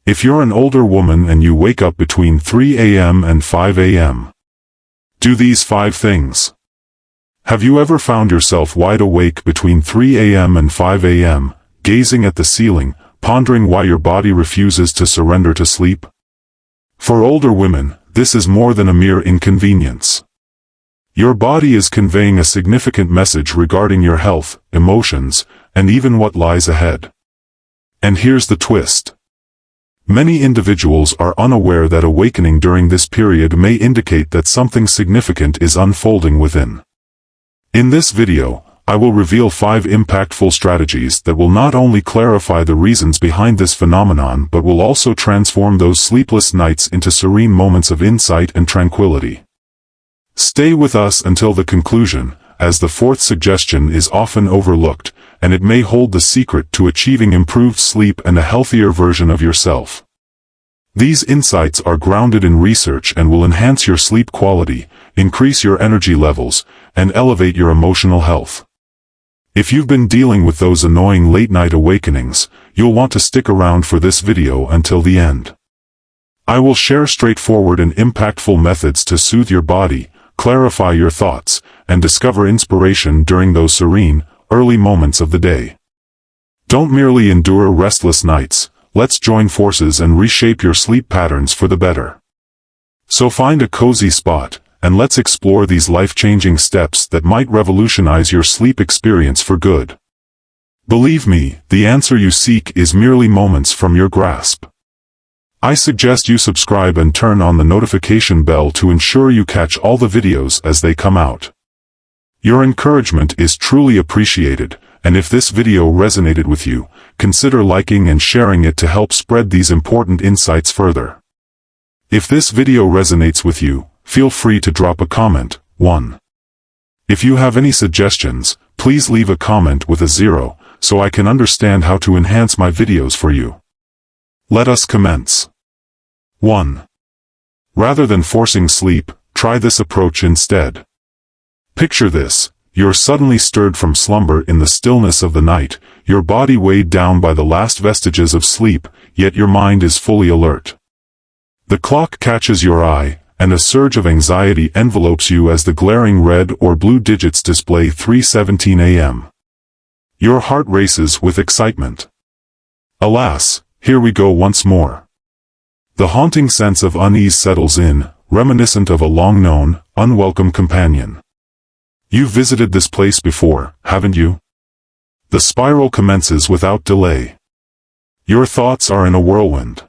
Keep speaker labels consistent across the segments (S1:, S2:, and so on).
S1: If you're an older woman and you wake up between 3 a.m. and 5 a.m., do these 5 things. Have you ever found yourself wide awake between 3 a.m. and 5 a.m., gazing at the ceiling, pondering why your body refuses to surrender to sleep? For older women, this is more than a mere inconvenience. Your body is conveying a significant message regarding your health, emotions, and even what lies ahead. And here's the twist. Many individuals are unaware that awakening during this period may indicate that something significant is unfolding within. In this video, I will reveal 5 impactful strategies that will not only clarify the reasons behind this phenomenon but will also transform those sleepless nights into serene moments of insight and tranquility. Stay with us until the conclusion, as the 4th suggestion is often overlooked, and it may hold the secret to achieving improved sleep and a healthier version of yourself. These insights are grounded in research and will enhance your sleep quality, increase your energy levels, and elevate your emotional health. If you've been dealing with those annoying late-night awakenings, you'll want to stick around for this video until the end. I will share straightforward and impactful methods to soothe your body, clarify your thoughts, and discover inspiration during those serene, early moments of the day. Don't merely endure restless nights, let's join forces and reshape your sleep patterns for the better. So find a cozy spot, and let's explore these life-changing steps that might revolutionize your sleep experience for good. Believe me, the answer you seek is merely moments from your grasp. I suggest you subscribe and turn on the notification bell to ensure you catch all the videos as they come out. Your encouragement is truly appreciated, and if this video resonated with you, consider liking and sharing it to help spread these important insights further. If this video resonates with you, feel free to drop a comment. 1. If you have any suggestions, please leave a comment with a 0, so I can understand how to enhance my videos for you. Let us commence. 1. Rather than forcing sleep, try this approach instead. Picture this. You're suddenly stirred from slumber in the stillness of the night, your body weighed down by the last vestiges of sleep, yet your mind is fully alert. The clock catches your eye, and a surge of anxiety envelopes you as the glaring red or blue digits display 3:17 a.m. Your heart races with excitement. Alas, here we go once more. The haunting sense of unease settles in, reminiscent of a long-known, unwelcome companion. You've visited this place before, haven't you? The spiral commences without delay. Your thoughts are in a whirlwind.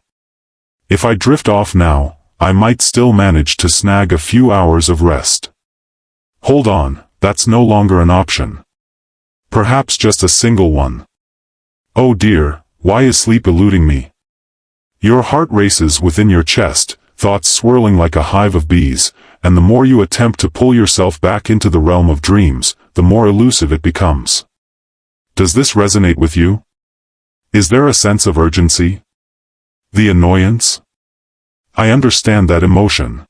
S1: If I drift off now, I might still manage to snag a few hours of rest. Hold on, that's no longer an option. Perhaps just a single one. Oh dear, why is sleep eluding me? Your heart races within your chest, thoughts swirling like a hive of bees, and the more you attempt to pull yourself back into the realm of dreams, the more elusive it becomes. Does this resonate with you? Is there a sense of urgency? The annoyance? I understand that emotion.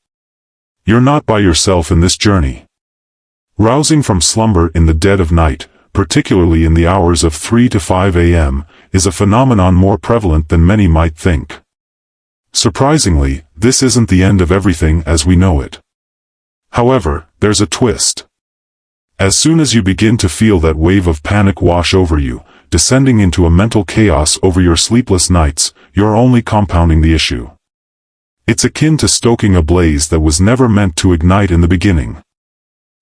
S1: You're not by yourself in this journey. Rousing from slumber in the dead of night, particularly in the hours of 3 to 5 a.m., is a phenomenon more prevalent than many might think. Surprisingly, this isn't the end of everything as we know it. However, there's a twist. As soon as you begin to feel that wave of panic wash over you, descending into a mental chaos over your sleepless nights, you're only compounding the issue. It's akin to stoking a blaze that was never meant to ignite in the beginning.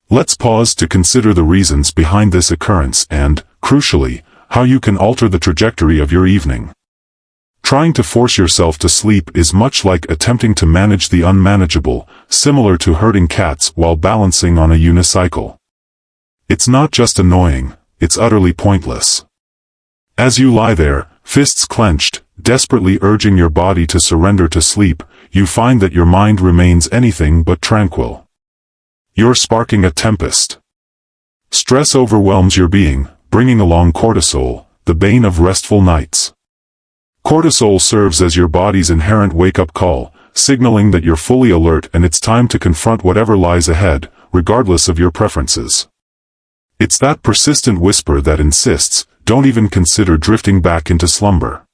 S1: Let's pause to consider the reasons behind this occurrence and, crucially, how you can alter the trajectory of your evening. Trying to force yourself to sleep is much like attempting to manage the unmanageable, similar to herding cats while balancing on a unicycle. It's not just annoying, it's utterly pointless. As you lie there, fists clenched, desperately urging your body to surrender to sleep, you find that your mind remains anything but tranquil. You're sparking a tempest. Stress overwhelms your being, bringing along cortisol, the bane of restful nights. Cortisol serves as your body's inherent wake-up call, signaling that you're fully alert and it's time to confront whatever lies ahead, regardless of your preferences. It's that persistent whisper that insists, don't even consider drifting back into slumber.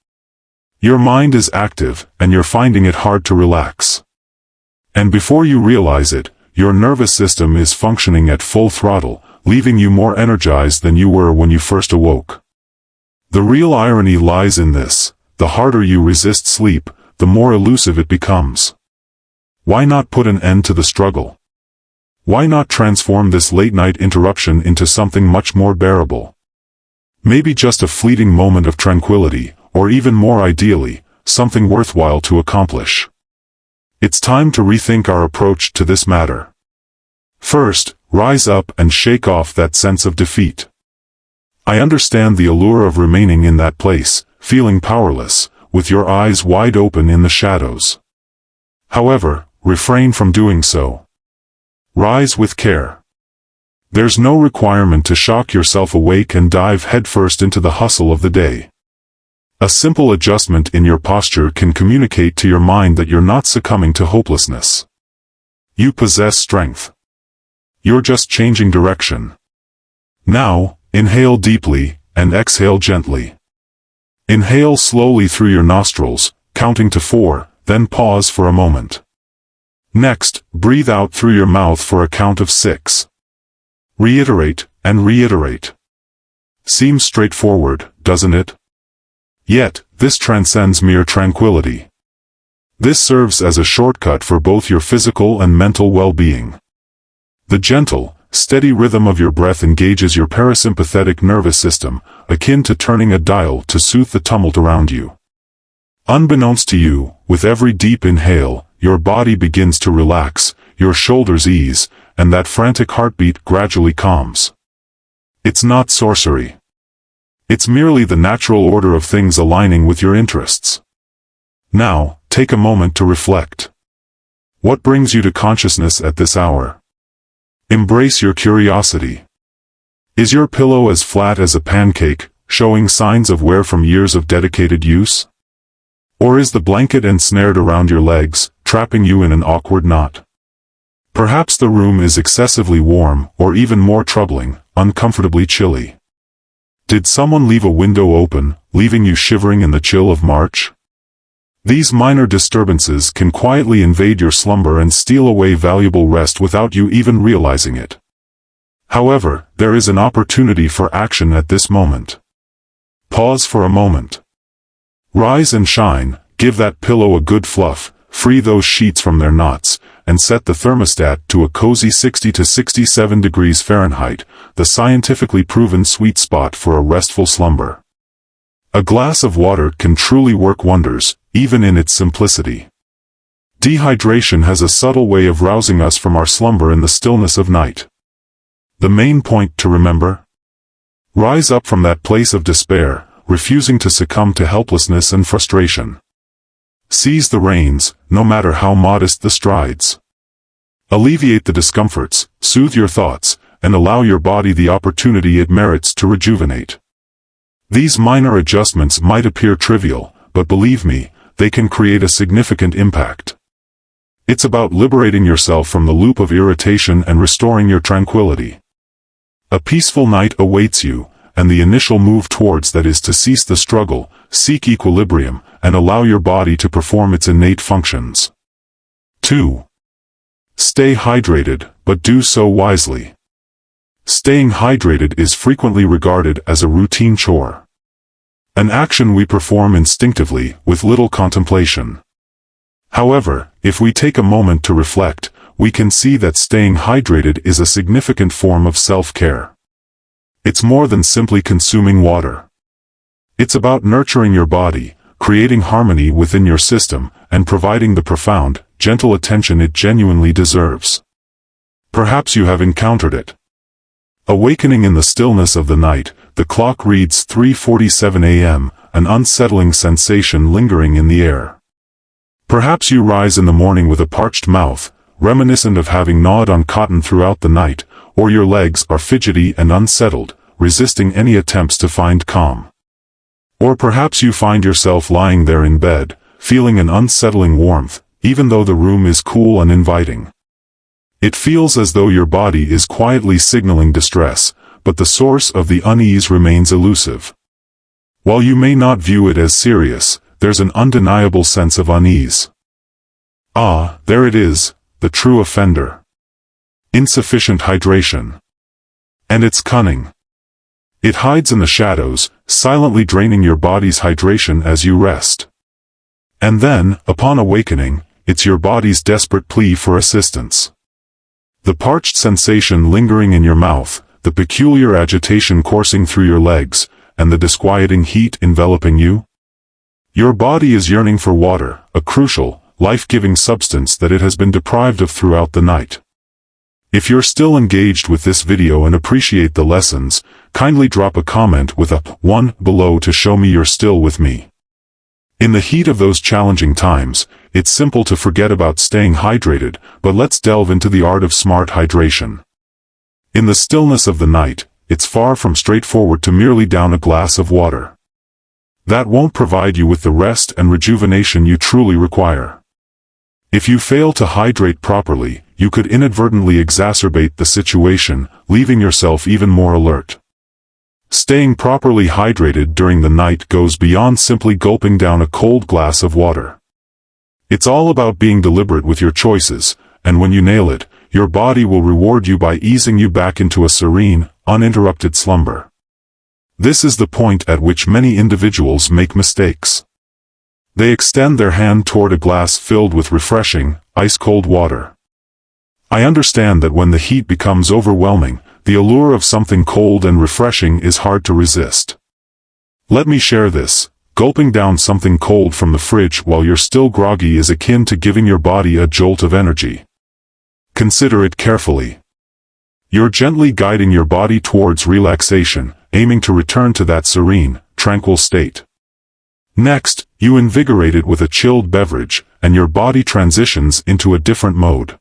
S1: Your mind is active, and you're finding it hard to relax. And before you realize it, your nervous system is functioning at full throttle, leaving you more energized than you were when you first awoke. The real irony lies in this: the harder you resist sleep, the more elusive it becomes. Why not put an end to the struggle? Why not transform this late-night interruption into something much more bearable? Maybe just a fleeting moment of tranquility, or even more ideally, something worthwhile to accomplish. It's time to rethink our approach to this matter. First, rise up and shake off that sense of defeat. I understand the allure of remaining in that place, feeling powerless, with your eyes wide open in the shadows. However, refrain from doing so. Rise with care. There's no requirement to shock yourself awake and dive headfirst into the hustle of the day. A simple adjustment in your posture can communicate to your mind that you're not succumbing to hopelessness. You possess strength. You're just changing direction. Now, inhale deeply, and exhale gently. Inhale slowly through your nostrils, counting to 4, then pause for a moment. Next, breathe out through your mouth for a count of 6. Reiterate, and reiterate. Seems straightforward, doesn't it? Yet, this transcends mere tranquility. This serves as a shortcut for both your physical and mental well-being. The gentle, steady rhythm of your breath engages your parasympathetic nervous system, akin to turning a dial to soothe the tumult around you. Unbeknownst to you, with every deep inhale, your body begins to relax, your shoulders ease, and that frantic heartbeat gradually calms. It's not sorcery. It's merely the natural order of things aligning with your interests. Now, take a moment to reflect. What brings you to consciousness at this hour? Embrace your curiosity. Is your pillow as flat as a pancake, showing signs of wear from years of dedicated use? Or is the blanket ensnared around your legs, trapping you in an awkward knot? Perhaps the room is excessively warm, or even more troubling, uncomfortably chilly. Did someone leave a window open, leaving you shivering in the chill of March? These minor disturbances can quietly invade your slumber and steal away valuable rest without you even realizing it. However, there is an opportunity for action at this moment. Pause for a moment. Rise and shine, give that pillow a good fluff, free those sheets from their knots, and set the thermostat to a cozy 60 to 67 degrees Fahrenheit, the scientifically proven sweet spot for a restful slumber. A glass of water can truly work wonders, even in its simplicity. Dehydration has a subtle way of rousing us from our slumber in the stillness of night. The main point to remember? Rise up from that place of despair, refusing to succumb to helplessness and frustration. Seize the reins, no matter how modest the strides. Alleviate the discomforts, soothe your thoughts, and allow your body the opportunity it merits to rejuvenate. These minor adjustments might appear trivial, but believe me, they can create a significant impact. It's about liberating yourself from the loop of irritation and restoring your tranquility. A peaceful night awaits you, and the initial move towards that is to cease the struggle, seek equilibrium, and allow your body to perform its innate functions. 2. Stay hydrated, but do so wisely. Staying hydrated is frequently regarded as a routine chore. An action we perform instinctively, with little contemplation. However, if we take a moment to reflect, we can see that staying hydrated is a significant form of self-care. It's more than simply consuming water. It's about nurturing your body, creating harmony within your system, and providing the profound, gentle attention it genuinely deserves. Perhaps you have encountered it. Awakening in the stillness of the night, the clock reads 3:47 a.m., an unsettling sensation lingering in the air. Perhaps you rise in the morning with a parched mouth, reminiscent of having gnawed on cotton throughout the night, or your legs are fidgety and unsettled, resisting any attempts to find calm. Or perhaps you find yourself lying there in bed, feeling an unsettling warmth, even though the room is cool and inviting. It feels as though your body is quietly signaling distress, but the source of the unease remains elusive. While you may not view it as serious, there's an undeniable sense of unease. Ah, there it is, the true offender. Insufficient hydration. And it's cunning. It hides in the shadows, silently draining your body's hydration as you rest. And then, upon awakening, it's your body's desperate plea for assistance. The parched sensation lingering in your mouth, the peculiar agitation coursing through your legs, and the disquieting heat enveloping you? Your body is yearning for water, a crucial, life-giving substance that it has been deprived of throughout the night. If you're still engaged with this video and appreciate the lessons, kindly drop a comment with a 1 below to show me you're still with me. In the heat of those challenging times, it's simple to forget about staying hydrated, but let's delve into the art of smart hydration. In the stillness of the night, it's far from straightforward to merely down a glass of water. That won't provide you with the rest and rejuvenation you truly require. If you fail to hydrate properly, you could inadvertently exacerbate the situation, leaving yourself even more alert. Staying properly hydrated during the night goes beyond simply gulping down a cold glass of water. It's all about being deliberate with your choices, and when you nail it, your body will reward you by easing you back into a serene, uninterrupted slumber. This is the point at which many individuals make mistakes. They extend their hand toward a glass filled with refreshing, ice-cold water. I understand that when the heat becomes overwhelming, the allure of something cold and refreshing is hard to resist. Let me share this. Gulping down something cold from the fridge while you're still groggy is akin to giving your body a jolt of energy. Consider it carefully. You're gently guiding your body towards relaxation, aiming to return to that serene, tranquil state. Next, you invigorate it with a chilled beverage, and your body transitions into a different mode.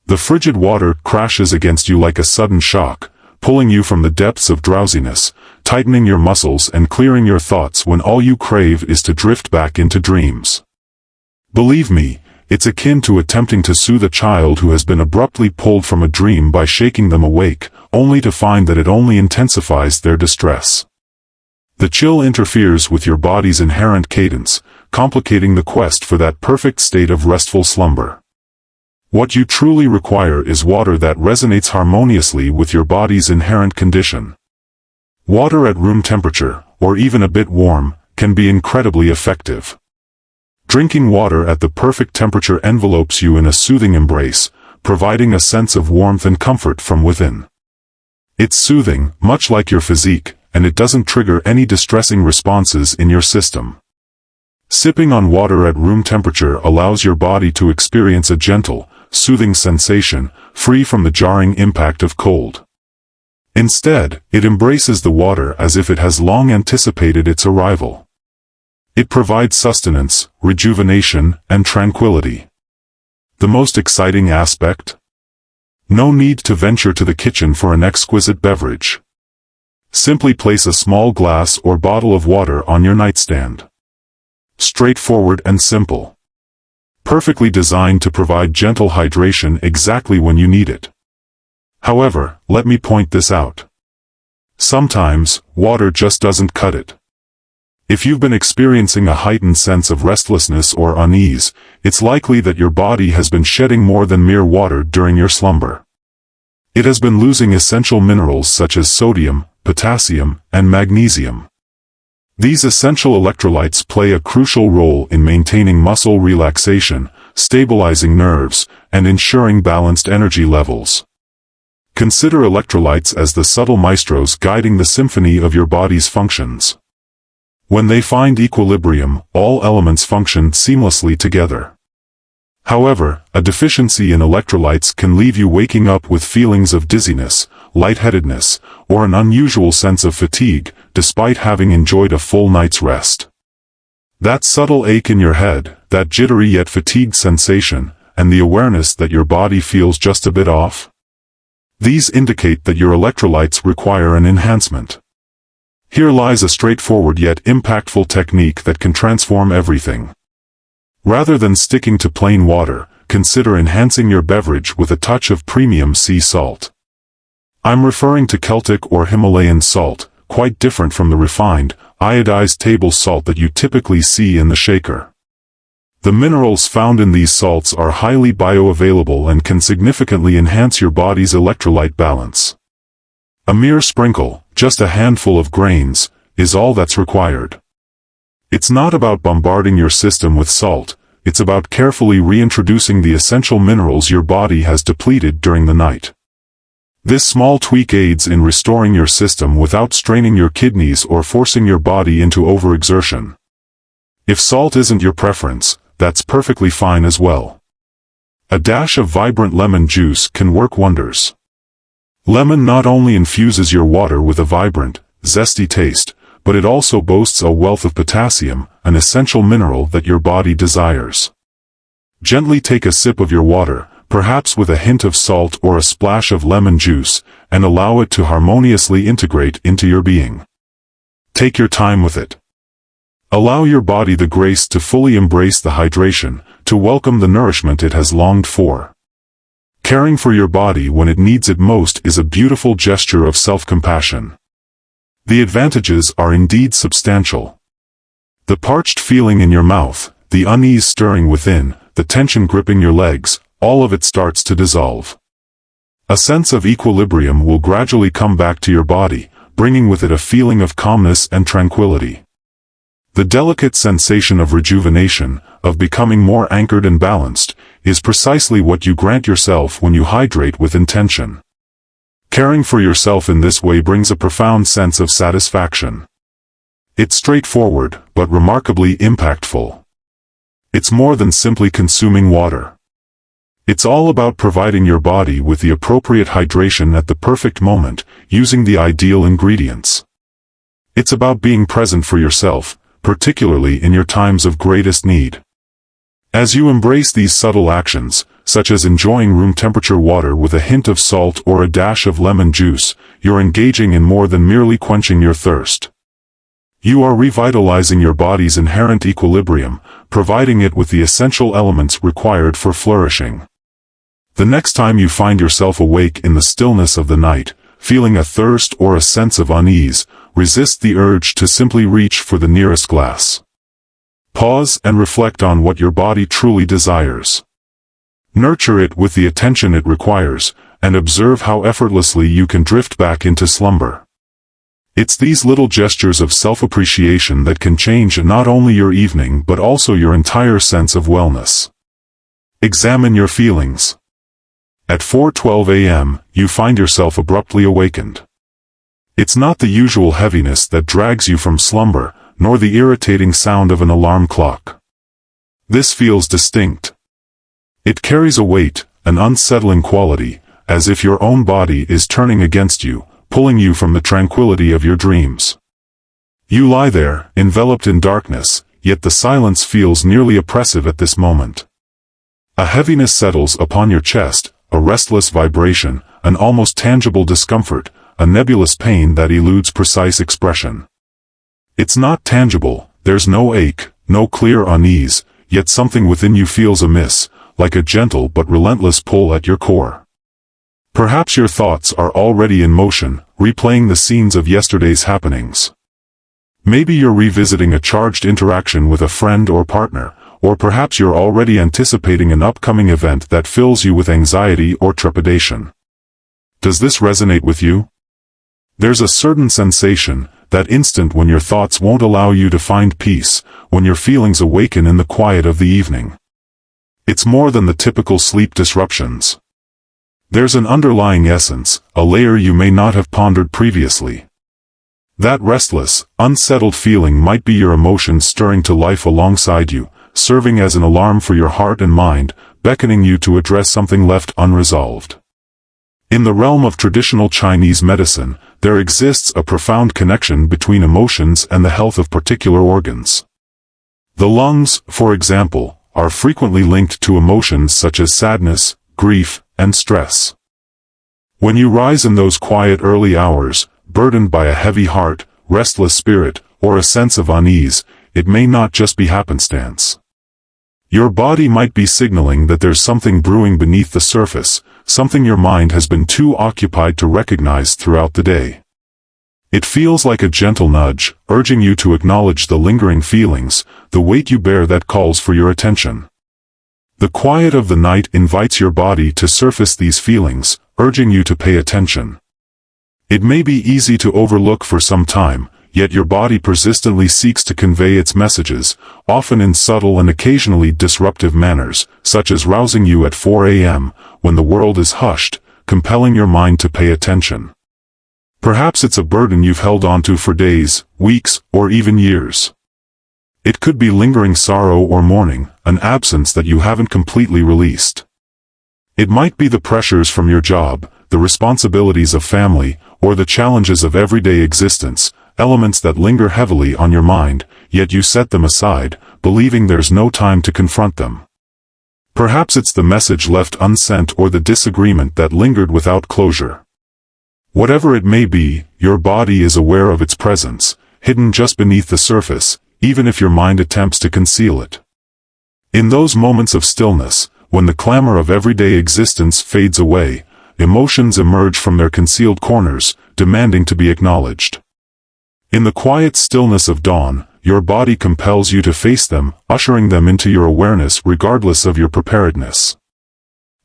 S1: The frigid water crashes against you like a sudden shock, pulling you from the depths of drowsiness, tightening your muscles and clearing your thoughts when all you crave is to drift back into dreams. Believe me, it's akin to attempting to soothe a child who has been abruptly pulled from a dream by shaking them awake, only to find that it only intensifies their distress. The chill interferes with your body's inherent cadence, complicating the quest for that perfect state of restful slumber. What you truly require is water that resonates harmoniously with your body's inherent condition. Water at room temperature, or even a bit warm, can be incredibly effective. Drinking water at the perfect temperature envelopes you in a soothing embrace, providing a sense of warmth and comfort from within. It's soothing, much like your physique, and it doesn't trigger any distressing responses in your system. Sipping on water at room temperature allows your body to experience a gentle, soothing sensation, free from the jarring impact of cold. Instead, it embraces the water as if it has long anticipated its arrival. It provides sustenance, rejuvenation, and tranquility. The most exciting aspect? No need to venture to the kitchen for an exquisite beverage. Simply place a small glass or bottle of water on your nightstand. Straightforward and simple. Perfectly designed to provide gentle hydration exactly when you need it. However, let me point this out. Sometimes, water just doesn't cut it. If you've been experiencing a heightened sense of restlessness or unease, it's likely that your body has been shedding more than mere water during your slumber. It has been losing essential minerals such as sodium, potassium, and magnesium. These essential electrolytes play a crucial role in maintaining muscle relaxation, stabilizing nerves, and ensuring balanced energy levels. Consider electrolytes as the subtle maestros guiding the symphony of your body's functions. When they find equilibrium, all elements function seamlessly together. However, a deficiency in electrolytes can leave you waking up with feelings of dizziness, lightheadedness, or an unusual sense of fatigue, despite having enjoyed a full night's rest. That subtle ache in your head, that jittery yet fatigued sensation, and the awareness that your body feels just a bit off? These indicate that your electrolytes require an enhancement. Here lies a straightforward yet impactful technique that can transform everything. Rather than sticking to plain water, consider enhancing your beverage with a touch of premium sea salt. I'm referring to Celtic or Himalayan salt, quite different from the refined, iodized table salt that you typically see in the shaker. The minerals found in these salts are highly bioavailable and can significantly enhance your body's electrolyte balance. A mere sprinkle, just a handful of grains, is all that's required. It's not about bombarding your system with salt, it's about carefully reintroducing the essential minerals your body has depleted during the night. This small tweak aids in restoring your system without straining your kidneys or forcing your body into overexertion. If salt isn't your preference, that's perfectly fine as well. A dash of vibrant lemon juice can work wonders. Lemon not only infuses your water with a vibrant, zesty taste, but it also boasts a wealth of potassium, an essential mineral that your body desires. Gently take a sip of your water, perhaps with a hint of salt or a splash of lemon juice, and allow it to harmoniously integrate into your being. Take your time with it. Allow your body the grace to fully embrace the hydration, to welcome the nourishment it has longed for. Caring for your body when it needs it most is a beautiful gesture of self-compassion. The advantages are indeed substantial. The parched feeling in your mouth, the unease stirring within, the tension gripping your legs, all of it starts to dissolve. A sense of equilibrium will gradually come back to your body, bringing with it a feeling of calmness and tranquility. The delicate sensation of rejuvenation, of becoming more anchored and balanced, is precisely what you grant yourself when you hydrate with intention. Caring for yourself in this way brings a profound sense of satisfaction. It's straightforward, but remarkably impactful. It's more than simply consuming water. It's all about providing your body with the appropriate hydration at the perfect moment, using the ideal ingredients. It's about being present for yourself, particularly in your times of greatest need. As you embrace these subtle actions, such as enjoying room-temperature water with a hint of salt or a dash of lemon juice, you're engaging in more than merely quenching your thirst. You are revitalizing your body's inherent equilibrium, providing it with the essential elements required for flourishing. The next time you find yourself awake in the stillness of the night, feeling a thirst or a sense of unease, resist the urge to simply reach for the nearest glass. Pause and reflect on what your body truly desires. Nurture it with the attention it requires, and observe how effortlessly you can drift back into slumber. It's these little gestures of self-appreciation that can change not only your evening but also your entire sense of wellness. Examine your feelings. At 4:12 a.m., you find yourself abruptly awakened. It's not the usual heaviness that drags you from slumber, nor the irritating sound of an alarm clock. This feels distinct. It carries a weight, an unsettling quality, as if your own body is turning against you, pulling you from the tranquility of your dreams. You lie there, enveloped in darkness, yet the silence feels nearly oppressive at this moment. A heaviness settles upon your chest, a restless vibration, an almost tangible discomfort, a nebulous pain that eludes precise expression. It's not tangible, there's no ache, no clear unease, yet something within you feels amiss, like a gentle but relentless pull at your core. Perhaps your thoughts are already in motion, replaying the scenes of yesterday's happenings. Maybe you're revisiting a charged interaction with a friend or partner, or perhaps you're already anticipating an upcoming event that fills you with anxiety or trepidation. Does this resonate with you? There's a certain sensation, that instant when your thoughts won't allow you to find peace, when your feelings awaken in the quiet of the evening. It's more than the typical sleep disruptions. There's an underlying essence, a layer you may not have pondered previously. That restless, unsettled feeling might be your emotions stirring to life alongside you, serving as an alarm for your heart and mind, beckoning you to address something left unresolved. In the realm of traditional Chinese medicine, there exists a profound connection between emotions and the health of particular organs. The lungs, for example, are frequently linked to emotions such as sadness, grief, and stress. When you rise in those quiet early hours, burdened by a heavy heart, restless spirit, or a sense of unease, it may not just be happenstance. Your body might be signaling that there's something brewing beneath the surface, something your mind has been too occupied to recognize throughout the day. It feels like a gentle nudge, urging you to acknowledge the lingering feelings, the weight you bear that calls for your attention. The quiet of the night invites your body to surface these feelings, urging you to pay attention. It may be easy to overlook for some time, yet your body persistently seeks to convey its messages, often in subtle and occasionally disruptive manners, such as rousing you at 4 a.m., when the world is hushed, compelling your mind to pay attention. Perhaps it's a burden you've held onto for days, weeks, or even years. It could be lingering sorrow or mourning, an absence that you haven't completely released. It might be the pressures from your job, the responsibilities of family, or the challenges of everyday existence, elements that linger heavily on your mind, yet you set them aside, believing there's no time to confront them. Perhaps it's the message left unsent or the disagreement that lingered without closure. Whatever it may be, your body is aware of its presence, hidden just beneath the surface, even if your mind attempts to conceal it. In those moments of stillness, when the clamor of everyday existence fades away, emotions emerge from their concealed corners, demanding to be acknowledged. In the quiet stillness of dawn, your body compels you to face them, ushering them into your awareness regardless of your preparedness.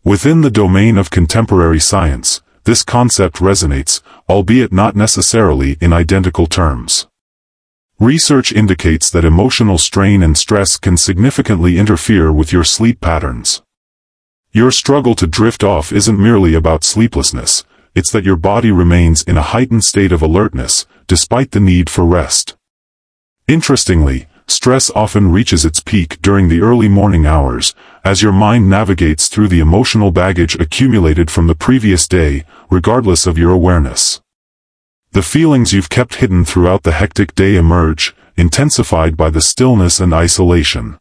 S1: Within the domain of contemporary science, this concept resonates, albeit not necessarily in identical terms. Research indicates that emotional strain and stress can significantly interfere with your sleep patterns. Your struggle to drift off isn't merely about sleeplessness, it's that your body remains in a heightened state of alertness, despite the need for rest. Interestingly, stress often reaches its peak during the early morning hours, as your mind navigates through the emotional baggage accumulated from the previous day, regardless of your awareness. The feelings you've kept hidden throughout the hectic day emerge, intensified by the stillness and isolation.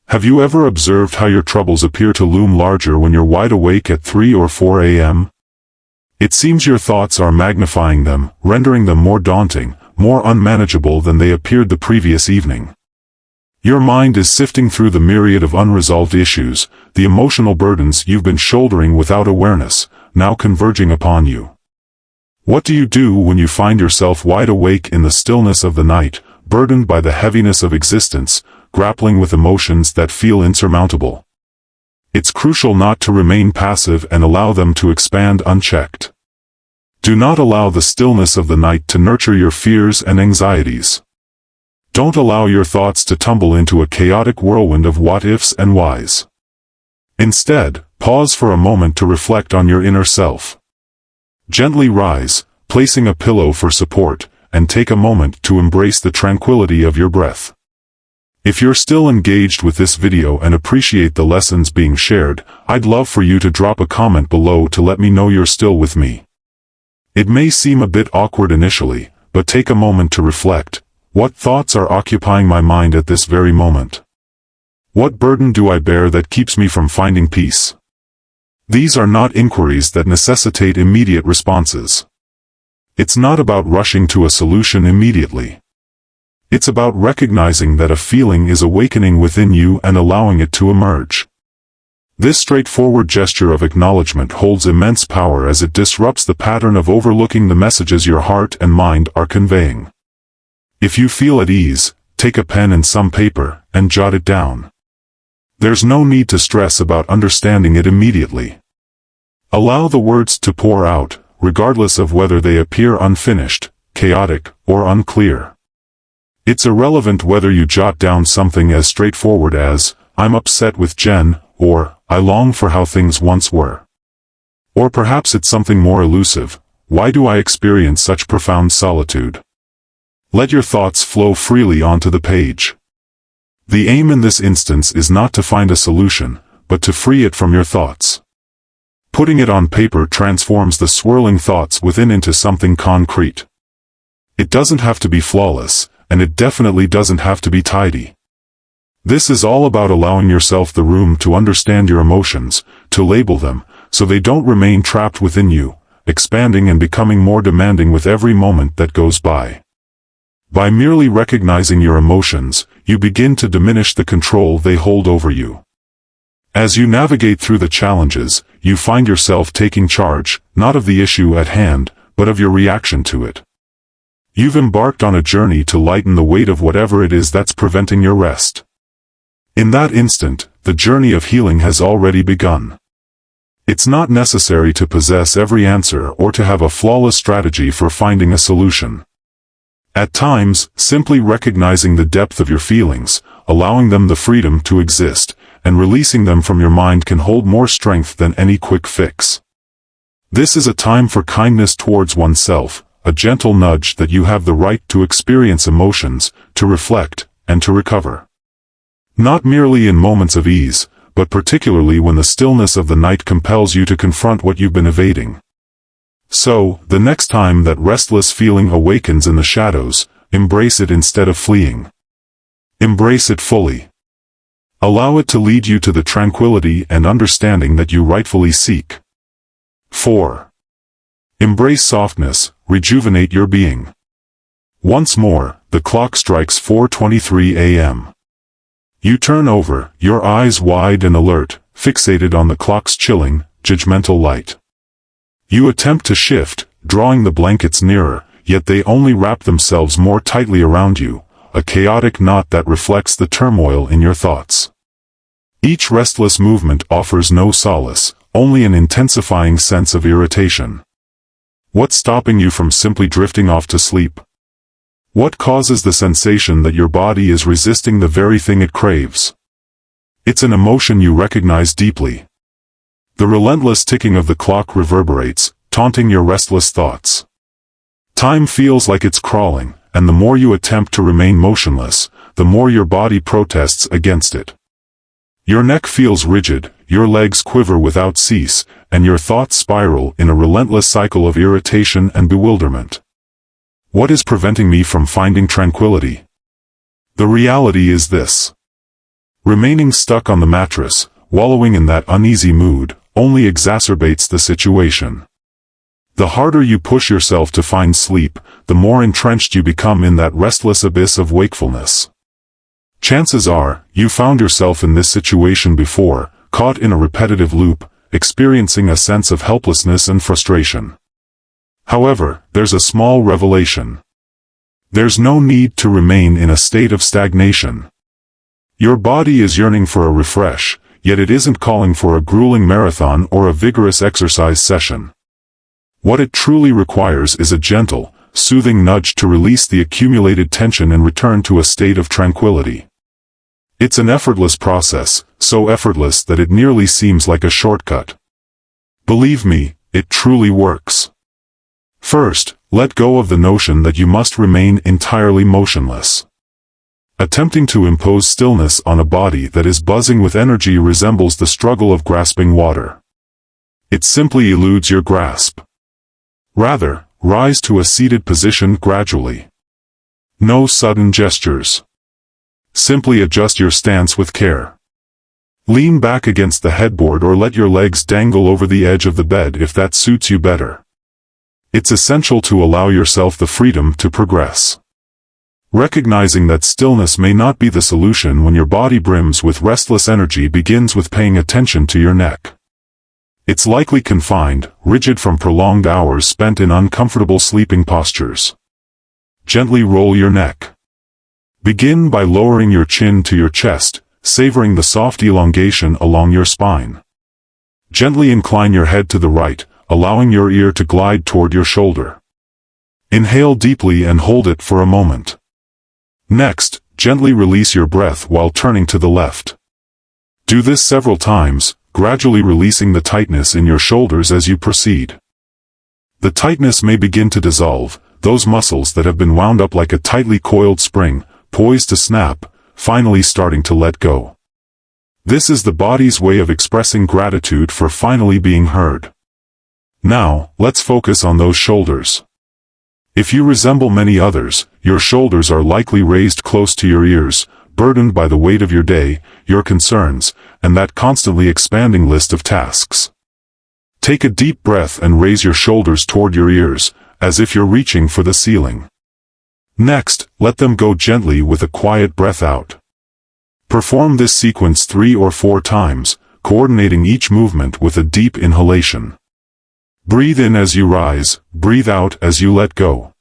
S1: Have you ever observed how your troubles appear to loom larger when you're wide awake at 3 or 4 a.m.? It seems your thoughts are magnifying them, rendering them more daunting, more unmanageable than they appeared the previous evening. Your mind is sifting through the myriad of unresolved issues, the emotional burdens you've been shouldering without awareness, now converging upon you. What do you do when you find yourself wide awake in the stillness of the night, burdened by the heaviness of existence, grappling with emotions that feel insurmountable? It's crucial not to remain passive and allow them to expand unchecked. Do not allow the stillness of the night to nurture your fears and anxieties. Don't allow your thoughts to tumble into a chaotic whirlwind of what-ifs and whys. Instead, pause for a moment to reflect on your inner self. Gently rise, placing a pillow for support, and take a moment to embrace the tranquility of your breath. If you're still engaged with this video and appreciate the lessons being shared, I'd love for you to drop a comment below to let me know you're still with me. It may seem a bit awkward initially, but take a moment to reflect. What thoughts are occupying my mind at this very moment? What burden do I bear that keeps me from finding peace? These are not inquiries that necessitate immediate responses. It's not about rushing to a solution immediately. It's about recognizing that a feeling is awakening within you and allowing it to emerge. This straightforward gesture of acknowledgement holds immense power as it disrupts the pattern of overlooking the messages your heart and mind are conveying. If you feel at ease, take a pen and some paper, and jot it down. There's no need to stress about understanding it immediately. Allow the words to pour out, regardless of whether they appear unfinished, chaotic, or unclear. It's irrelevant whether you jot down something as straightforward as, "I'm upset with Jen," or, "I long for how things once were." Or perhaps it's something more elusive, "Why do I experience such profound solitude?" Let your thoughts flow freely onto the page. The aim in this instance is not to find a solution, but to free it from your thoughts. Putting it on paper transforms the swirling thoughts within into something concrete. It doesn't have to be flawless, and it definitely doesn't have to be tidy. This is all about allowing yourself the room to understand your emotions, to label them, so they don't remain trapped within you, expanding and becoming more demanding with every moment that goes by. By merely recognizing your emotions, you begin to diminish the control they hold over you. As you navigate through the challenges, you find yourself taking charge, not of the issue at hand, but of your reaction to it. You've embarked on a journey to lighten the weight of whatever it is that's preventing your rest. In that instant, the journey of healing has already begun. It's not necessary to possess every answer or to have a flawless strategy for finding a solution. At times, simply recognizing the depth of your feelings, allowing them the freedom to exist, and releasing them from your mind can hold more strength than any quick fix. This is a time for kindness towards oneself, a gentle nudge that you have the right to experience emotions, to reflect, and to recover. Not merely in moments of ease, but particularly when the stillness of the night compels you to confront what you've been evading. So, the next time that restless feeling awakens in the shadows, embrace it instead of fleeing. Embrace it fully. Allow it to lead you to the tranquility and understanding that you rightfully seek. 4. Embrace softness, rejuvenate your being. Once more, the clock strikes 4:23 a.m. You turn over, your eyes wide and alert, fixated on the clock's chilling, judgmental light. You attempt to shift, drawing the blankets nearer, yet they only wrap themselves more tightly around you, a chaotic knot that reflects the turmoil in your thoughts. Each restless movement offers no solace, only an intensifying sense of irritation. What's stopping you from simply drifting off to sleep? What causes the sensation that your body is resisting the very thing it craves? It's an emotion you recognize deeply. The relentless ticking of the clock reverberates, taunting your restless thoughts. Time feels like it's crawling, and the more you attempt to remain motionless, the more your body protests against it. Your neck feels rigid, your legs quiver without cease, and your thoughts spiral in a relentless cycle of irritation and bewilderment. What is preventing me from finding tranquility? The reality is this. Remaining stuck on the mattress, wallowing in that uneasy mood, only exacerbates the situation. The harder you push yourself to find sleep, the more entrenched you become in that restless abyss of wakefulness. Chances are, you found yourself in this situation before, caught in a repetitive loop, experiencing a sense of helplessness and frustration. However, there's a small revelation. There's no need to remain in a state of stagnation. Your body is yearning for a refresh, yet it isn't calling for a grueling marathon or a vigorous exercise session. What it truly requires is a gentle, soothing nudge to release the accumulated tension and return to a state of tranquility. It's an effortless process, so effortless that it nearly seems like a shortcut. Believe me, it truly works. First, let go of the notion that you must remain entirely motionless. Attempting to impose stillness on a body that is buzzing with energy resembles the struggle of grasping water. It simply eludes your grasp. Rather, rise to a seated position gradually. No sudden gestures. Simply adjust your stance with care. Lean back against the headboard or let your legs dangle over the edge of the bed if that suits you better. It's essential to allow yourself the freedom to progress. Recognizing that stillness may not be the solution when your body brims with restless energy begins with paying attention to your neck. It's likely confined, rigid from prolonged hours spent in uncomfortable sleeping postures. Gently roll your neck. Begin by lowering your chin to your chest, savoring the soft elongation along your spine. Gently incline your head to the right, allowing your ear to glide toward your shoulder. Inhale deeply and hold it for a moment. Next, gently release your breath while turning to the left. Do this several times, gradually releasing the tightness in your shoulders as you proceed. The tightness may begin to dissolve, those muscles that have been wound up like a tightly coiled spring, poised to snap, finally starting to let go. This is the body's way of expressing gratitude for finally being heard. Now, let's focus on those shoulders. If you resemble many others, your shoulders are likely raised close to your ears, burdened by the weight of your day, your concerns, and that constantly expanding list of tasks. Take a deep breath and raise your shoulders toward your ears, as if you're reaching for the ceiling. Next, let them go gently with a quiet breath out. Perform this sequence 3 or 4 times, coordinating each movement with a deep inhalation. Breathe in as you rise, breathe out as you let go.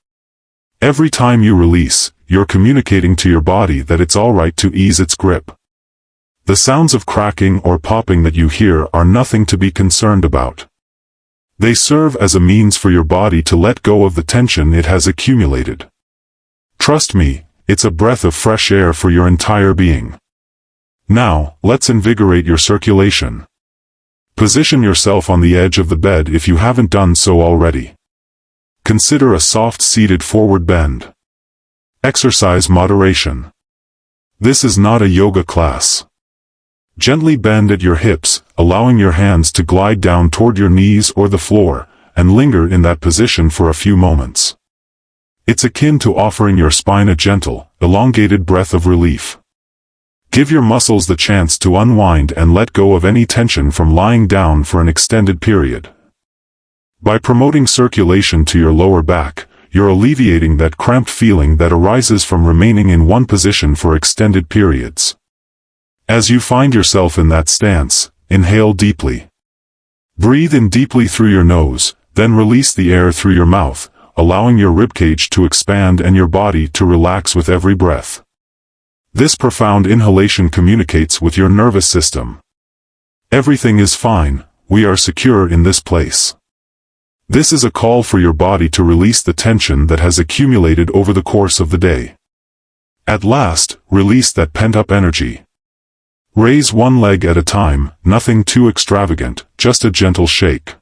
S1: Every time you release, you're communicating to your body that it's alright to ease its grip. The sounds of cracking or popping that you hear are nothing to be concerned about. They serve as a means for your body to let go of the tension it has accumulated. Trust me, it's a breath of fresh air for your entire being. Now, let's invigorate your circulation. Position yourself on the edge of the bed if you haven't done so already. Consider a soft seated forward bend. Exercise moderation. This is not a yoga class. Gently bend at your hips, allowing your hands to glide down toward your knees or the floor, and linger in that position for a few moments. It's akin to offering your spine a gentle, elongated breath of relief. Give your muscles the chance to unwind and let go of any tension from lying down for an extended period. By promoting circulation to your lower back, you're alleviating that cramped feeling that arises from remaining in one position for extended periods. As you find yourself in that stance, inhale deeply. Breathe in deeply through your nose, then release the air through your mouth, allowing your ribcage to expand and your body to relax with every breath. This profound inhalation communicates with your nervous system. Everything is fine, we are secure in this place. This is a call for your body to release the tension that has accumulated over the course of the day. At last, release that pent-up energy. Raise one leg at a time, nothing too extravagant, just a gentle shake.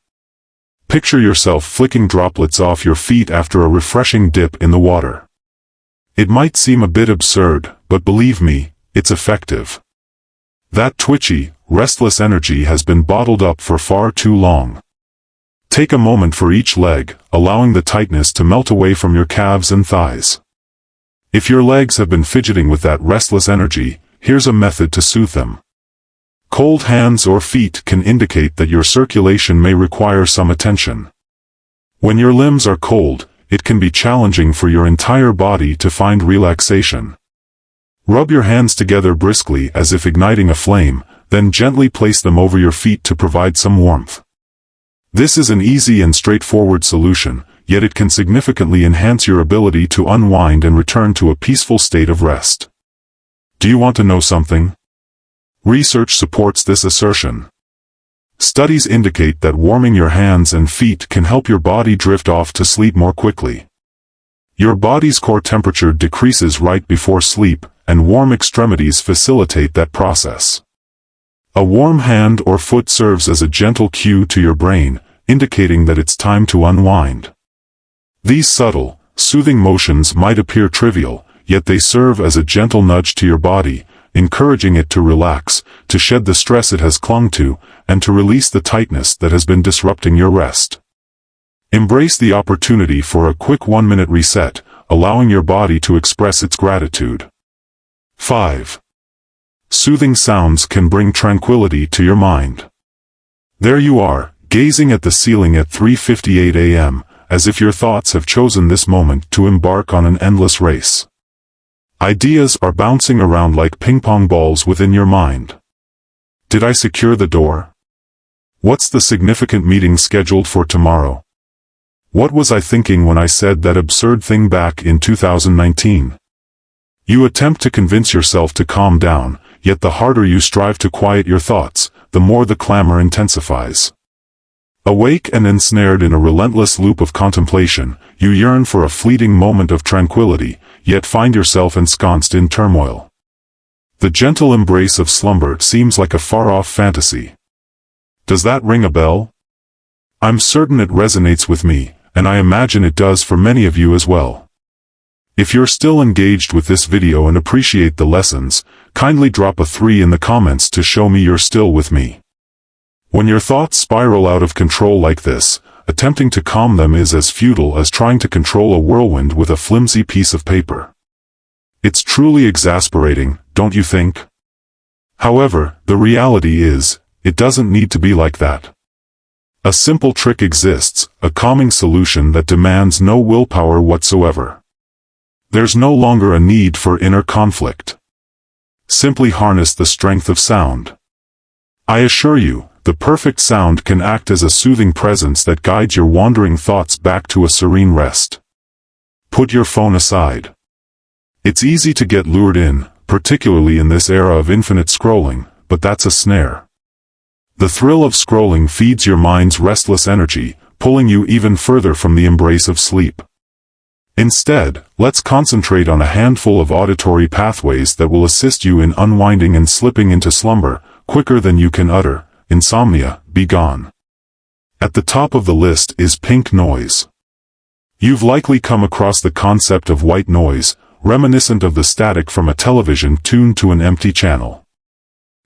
S1: Picture yourself flicking droplets off your feet after a refreshing dip in the water. It might seem a bit absurd, but believe me, it's effective. That twitchy, restless energy has been bottled up for far too long. Take a moment for each leg, allowing the tightness to melt away from your calves and thighs. If your legs have been fidgeting with that restless energy, here's a method to soothe them. Cold hands or feet can indicate that your circulation may require some attention. When your limbs are cold, it can be challenging for your entire body to find relaxation. Rub your hands together briskly as if igniting a flame, then gently place them over your feet to provide some warmth. This is an easy and straightforward solution, yet it can significantly enhance your ability to unwind and return to a peaceful state of rest. Do you want to know something? Research supports this assertion. Studies indicate that warming your hands and feet can help your body drift off to sleep more quickly. Your body's core temperature decreases right before sleep, and warm extremities facilitate that process. A warm hand or foot serves as a gentle cue to your brain, indicating that it's time to unwind. These subtle, soothing motions might appear trivial, yet they serve as a gentle nudge to your body, encouraging it to relax, to shed the stress it has clung to, and to release the tightness that has been disrupting your rest. Embrace the opportunity for a quick 1-minute reset, allowing your body to express its gratitude. 5. Soothing sounds can bring tranquility to your mind. There you are, gazing at the ceiling at 3:58 a.m., as if your thoughts have chosen this moment to embark on an endless race. Ideas are bouncing around like ping-pong balls within your mind. Did I secure the door? What's the significant meeting scheduled for tomorrow? What was I thinking when I said that absurd thing back in 2019? You attempt to convince yourself to calm down, yet the harder you strive to quiet your thoughts, the more the clamor intensifies. Awake and ensnared in a relentless loop of contemplation, you yearn for a fleeting moment of tranquility, yet find yourself ensconced in turmoil. The gentle embrace of slumber seems like a far-off fantasy. Does that ring a bell? I'm certain it resonates with me, and I imagine it does for many of you as well. If you're still engaged with this video and appreciate the lessons, kindly drop a 3 in the comments to show me you're still with me. When your thoughts spiral out of control like this, attempting to calm them is as futile as trying to control a whirlwind with a flimsy piece of paper. It's truly exasperating, don't you think? However, the reality is, it doesn't need to be like that. A simple trick exists, a calming solution that demands no willpower whatsoever. There's no longer a need for inner conflict. Simply harness the strength of sound. I assure you, the perfect sound can act as a soothing presence that guides your wandering thoughts back to a serene rest. Put your phone aside. It's easy to get lured in, particularly in this era of infinite scrolling, but that's a snare. The thrill of scrolling feeds your mind's restless energy, pulling you even further from the embrace of sleep. Instead, let's concentrate on a handful of auditory pathways that will assist you in unwinding and slipping into slumber, quicker than you can utter, insomnia, be gone. At the top of the list is pink noise. You've likely come across the concept of white noise, reminiscent of the static from a television tuned to an empty channel.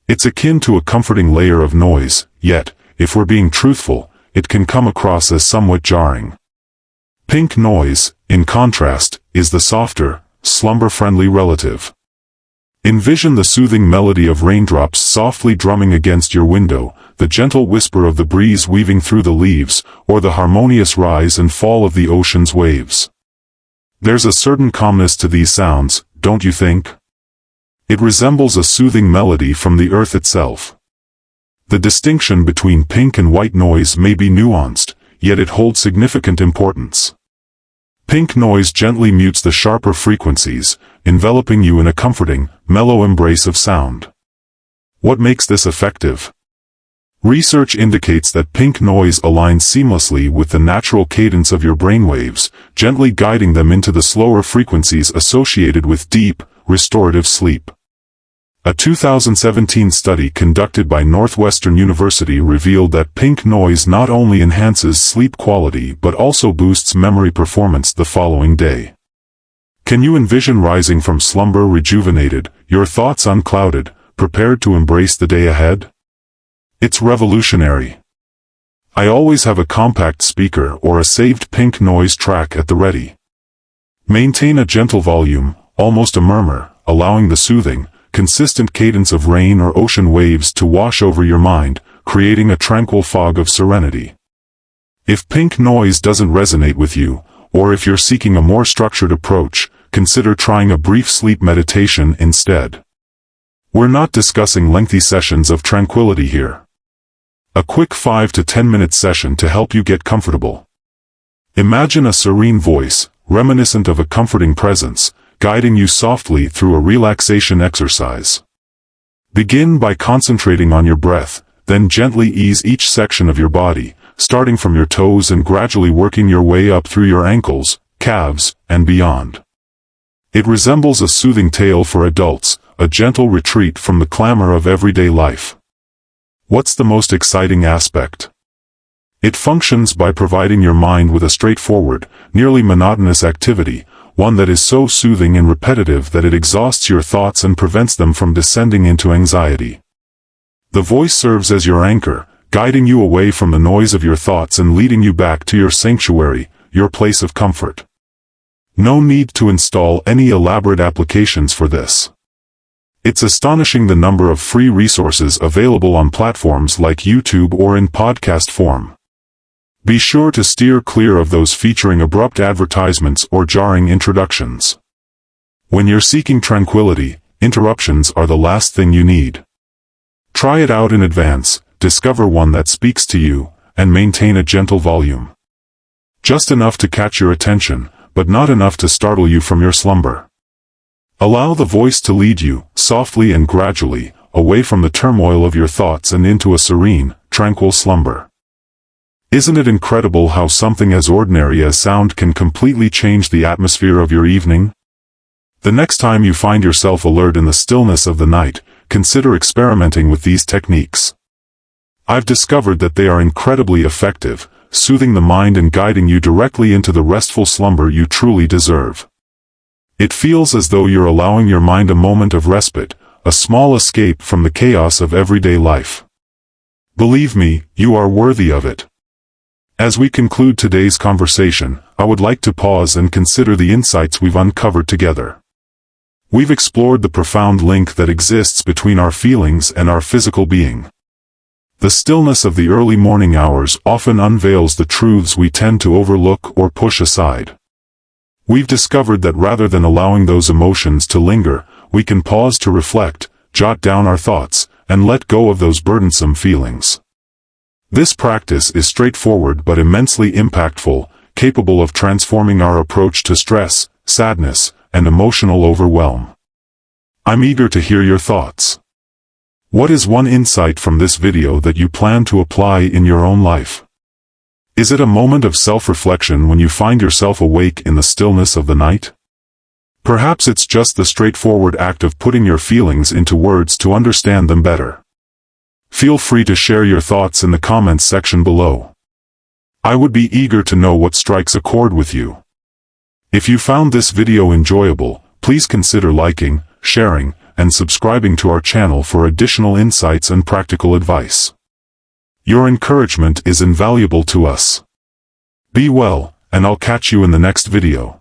S1: It's akin to a comforting layer of noise, yet, if we're being truthful, it can come across as somewhat jarring. Pink noise, in contrast, is the softer, slumber-friendly relative. Envision the soothing melody of raindrops softly drumming against your window, the gentle whisper of the breeze weaving through the leaves, or the harmonious rise and fall of the ocean's waves. There's a certain calmness to these sounds, don't you think? It resembles a soothing melody from the earth itself. The distinction between pink and white noise may be nuanced, yet it holds significant importance. Pink noise gently mutes the sharper frequencies, enveloping you in a comforting, mellow embrace of sound. What makes this effective? Research indicates that pink noise aligns seamlessly with the natural cadence of your brainwaves, gently guiding them into the slower frequencies associated with deep, restorative sleep. A 2017 study conducted by Northwestern University revealed that pink noise not only enhances sleep quality but also boosts memory performance the following day. Can you envision rising from slumber rejuvenated, your thoughts unclouded, prepared to embrace the day ahead? It's revolutionary. I always have a compact speaker or a saved pink noise track at the ready. Maintain a gentle volume, almost a murmur, allowing the soothing, consistent cadence of rain or ocean waves to wash over your mind, creating a tranquil fog of serenity. If pink noise doesn't resonate with you, or if you're seeking a more structured approach, consider trying a brief sleep meditation instead. We're not discussing lengthy sessions of tranquility here. A quick 5 to 10 minute session to help you get comfortable. Imagine a serene voice, reminiscent of a comforting presence, guiding you softly through a relaxation exercise. Begin by concentrating on your breath, then gently ease each section of your body, starting from your toes and gradually working your way up through your ankles, calves, and beyond. It resembles a soothing tale for adults, a gentle retreat from the clamor of everyday life. What's the most exciting aspect? It functions by providing your mind with a straightforward, nearly monotonous activity, one that is so soothing and repetitive that it exhausts your thoughts and prevents them from descending into anxiety. The voice serves as your anchor, guiding you away from the noise of your thoughts and leading you back to your sanctuary, your place of comfort. No need to install any elaborate applications for this. It's astonishing the number of free resources available on platforms like YouTube or in podcast form. Be sure to steer clear of those featuring abrupt advertisements or jarring introductions. When you're seeking tranquility, interruptions are the last thing you need. Try it out in advance, discover one that speaks to you, and maintain a gentle volume. Just enough to catch your attention, but not enough to startle you from your slumber. Allow the voice to lead you, softly and gradually, away from the turmoil of your thoughts and into a serene, tranquil slumber. Isn't it incredible how something as ordinary as sound can completely change the atmosphere of your evening? The next time you find yourself alert in the stillness of the night, consider experimenting with these techniques. I've discovered that they are incredibly effective, soothing the mind and guiding you directly into the restful slumber you truly deserve. It feels as though you're allowing your mind a moment of respite, a small escape from the chaos of everyday life. Believe me, you are worthy of it. As we conclude today's conversation, I would like to pause and consider the insights we've uncovered together. We've explored the profound link that exists between our feelings and our physical being. The stillness of the early morning hours often unveils the truths we tend to overlook or push aside. We've discovered that rather than allowing those emotions to linger, we can pause to reflect, jot down our thoughts, and let go of those burdensome feelings. This practice is straightforward but immensely impactful, capable of transforming our approach to stress, sadness, and emotional overwhelm. I'm eager to hear your thoughts. What is one insight from this video that you plan to apply in your own life? Is it a moment of self-reflection when you find yourself awake in the stillness of the night? Perhaps it's just the straightforward act of putting your feelings into words to understand them better. Feel free to share your thoughts in the comments section below. I would be eager to know what strikes a chord with you. If you found this video enjoyable, please consider liking, sharing, and subscribing to our channel for additional insights and practical advice. Your encouragement is invaluable to us. Be well, and I'll catch you in the next video.